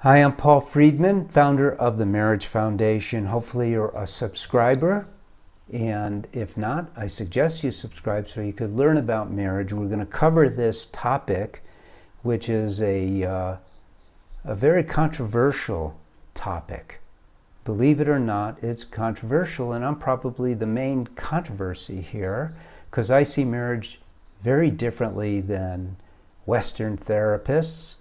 Hi, I'm Paul Friedman, founder of the Marriage Foundation. Hopefully you're a subscriber, and if not, I suggest you subscribe so you could learn about marriage. We're going to cover this topic, which is a very controversial topic. Believe it or not, it's controversial, and I'm probably the main controversy here because I see marriage very differently than Western therapists.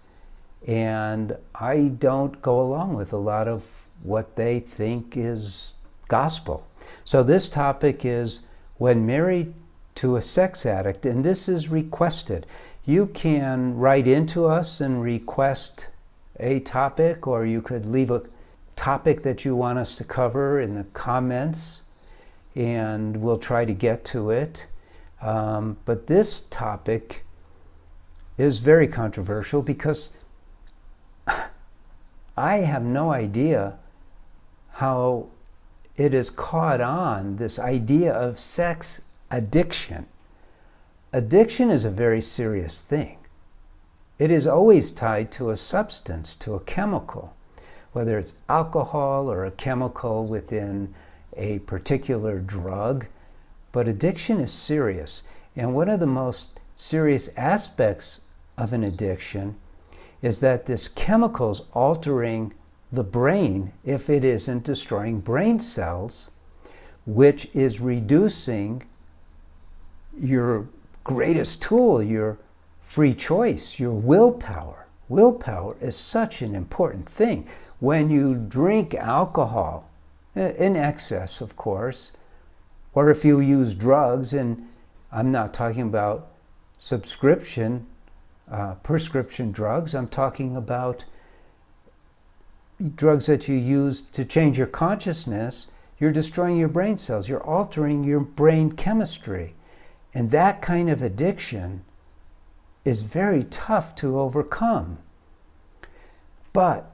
And I don't go along with a lot of what they think is gospel. So this topic is when married to a sex addict, and this is requested. You can write into us and request a topic, or you could leave a topic that you want us to cover in the comments, and we'll try to get to it. But this topic is very controversial because I have no idea how it has caught on, this idea of sex addiction. Addiction is a very serious thing. It is always tied to a substance, to a chemical, whether it's alcohol or a chemical within a particular drug. But addiction is serious. And one of the most serious aspects of an addiction is that this chemical is altering the brain if it isn't destroying brain cells, which is reducing your greatest tool, your free choice, your willpower. Willpower is such an important thing. When you drink alcohol, in excess, of course, or if you use drugs, and I'm not talking about prescription drugs. I'm talking about drugs that you use to change your consciousness. You're destroying your brain cells. You're altering your brain chemistry. And that kind of addiction is very tough to overcome. But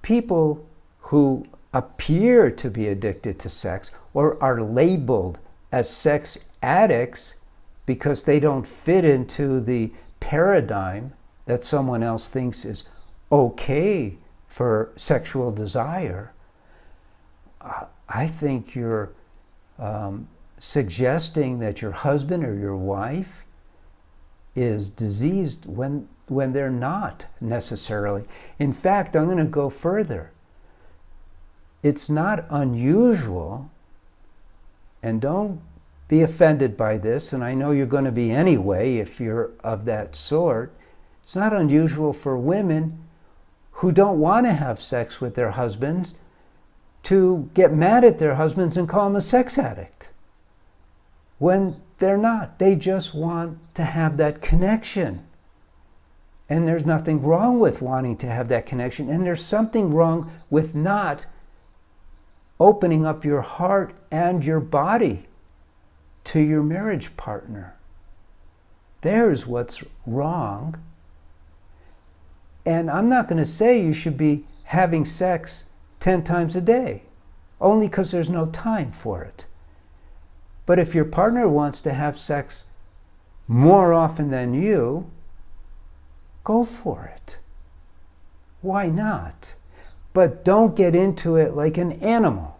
people who appear to be addicted to sex or are labeled as sex addicts because they don't fit into the paradigm that someone else thinks is okay for sexual desire, I think you're suggesting that your husband or your wife is diseased when they're not necessarily. In fact, I'm going to go further. It's not unusual, and don't be offended by this, and I know you're going to be anyway if you're of that sort. It's not unusual for women who don't want to have sex with their husbands to get mad at their husbands and call them a sex addict when they're not. They just want to have that connection. And there's nothing wrong with wanting to have that connection, and there's something wrong with not opening up your heart and your body to your marriage partner. There's what's wrong. And I'm not going to say you should be having sex 10 times a day, only because there's no time for it. But if your partner wants to have sex more often than you, go for it. Why not? But don't get into it like an animal.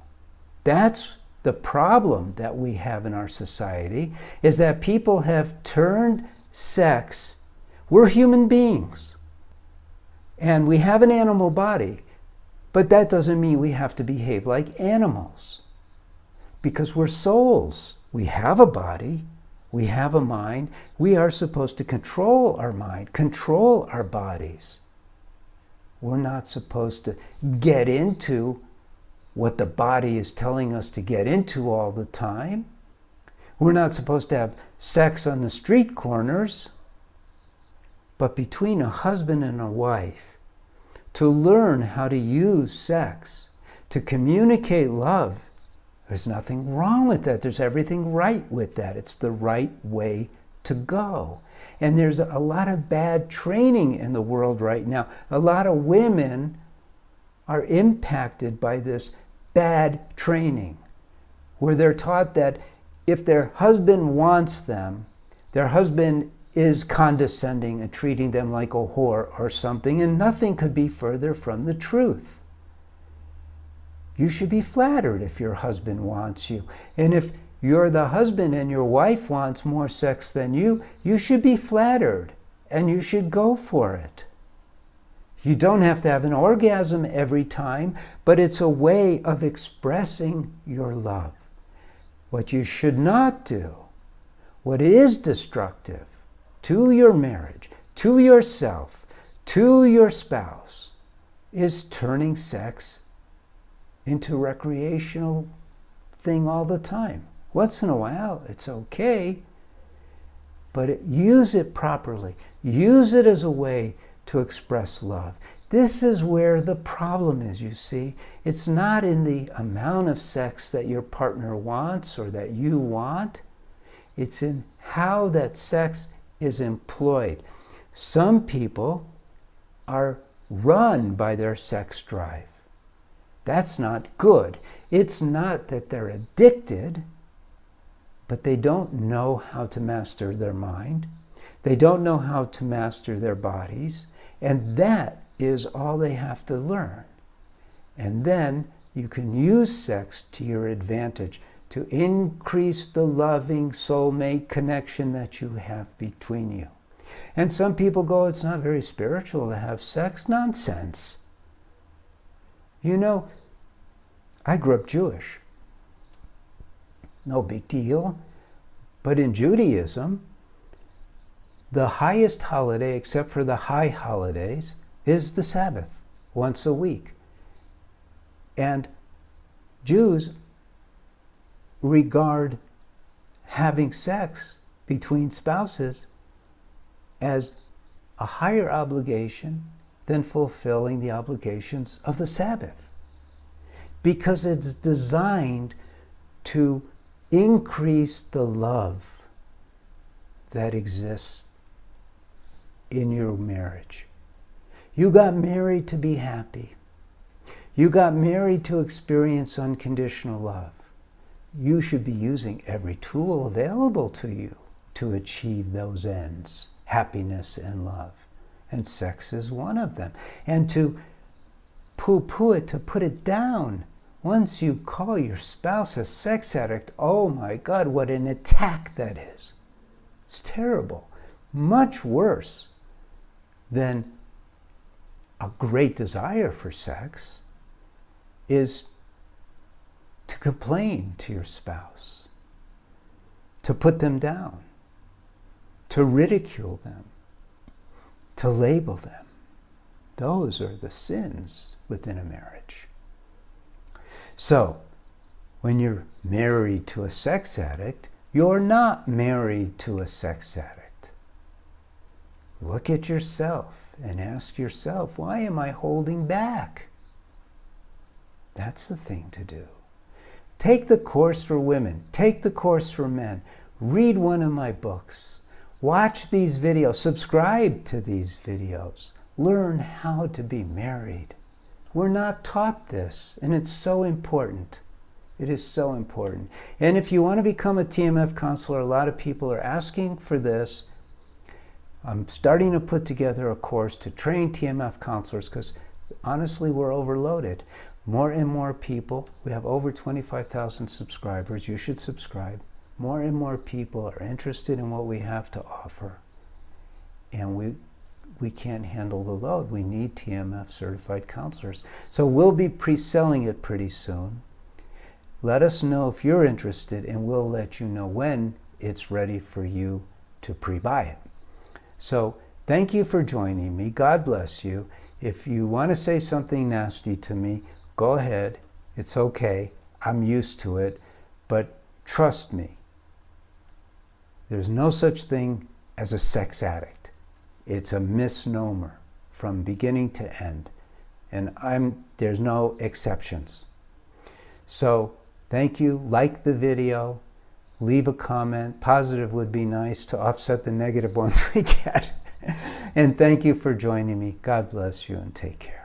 That's the problem that we have in our society, is that people have turned sex. We're human beings, and we have an animal body, but that doesn't mean we have to behave like animals, because we're souls. We have a body, we have a mind. We are supposed to control our mind, control our bodies. We're not supposed to get into what the body is telling us to get into all the time. We're not supposed to have sex on the street corners. But between a husband and a wife, to learn how to use sex, to communicate love, there's nothing wrong with that. There's everything right with that. It's the right way to go. And there's a lot of bad training in the world right now. A lot of women are impacted by this bad training, where they're taught that if their husband wants them, their husband is condescending and treating them like a whore or something, and nothing could be further from the truth. You should be flattered if your husband wants you. And if you're the husband and your wife wants more sex than you, you should be flattered and you should go for it. You don't have to have an orgasm every time, but it's a way of expressing your love. What you should not do, what is destructive to your marriage, to yourself, to your spouse, is turning sex into a recreational thing all the time. Once in a while, it's okay, but use it properly. Use it as a way to express love. This is where the problem is, you see. It's not in the amount of sex that your partner wants or that you want. It's in how that sex is employed. Some people are run by their sex drive. That's not good. It's not that they're addicted, but they don't know how to master their mind. They don't know how to master their bodies. And that is all they have to learn. And then you can use sex to your advantage to increase the loving soulmate connection that you have between you. And some people go, it's not very spiritual to have sex. Nonsense. You know, I grew up Jewish. No big deal. But in Judaism, the highest holiday, except for the high holidays, is the Sabbath, once a week. And Jews regard having sex between spouses as a higher obligation than fulfilling the obligations of the Sabbath, because it's designed to increase the love that exists in your marriage. You got married to be happy. You got married to experience unconditional love. You should be using every tool available to you to achieve those ends, happiness and love. And sex is one of them. And to poo-poo it, to put it down, once you call your spouse a sex addict, oh my God, what an attack that is. It's terrible. Much worse than a great desire for sex is to complain to your spouse, to put them down, to ridicule them, to label them. Those are the sins within a marriage. So, when you're married to a sex addict, you're not married to a sex addict. Look at yourself and ask yourself, why am I holding back? That's the thing to do. Take the course for women. Take the course for men. Read one of my books. Watch these videos. Subscribe to these videos. Learn how to be married. We're not taught this, and it's so important. It is so important. And if you want to become a TMF counselor, a lot of people are asking for this. I'm starting to put together a course to train TMF counselors because honestly, we're overloaded. More and more people, we have over 25,000 subscribers. You should subscribe. More and more people are interested in what we have to offer. And we can't handle the load. We need TMF certified counselors. So we'll be pre-selling it pretty soon. Let us know if you're interested and we'll let you know when it's ready for you to pre-buy it. So thank you for joining me. God bless you. If you want to say something nasty to me, go ahead. It's okay. I'm used to it. But trust me, there's no such thing as a sex addict. It's a misnomer from beginning to end. And there's no exceptions. So thank you. Like the video. Leave a comment. Positive would be nice to offset the negative ones we get. And thank you for joining me. God bless you and take care.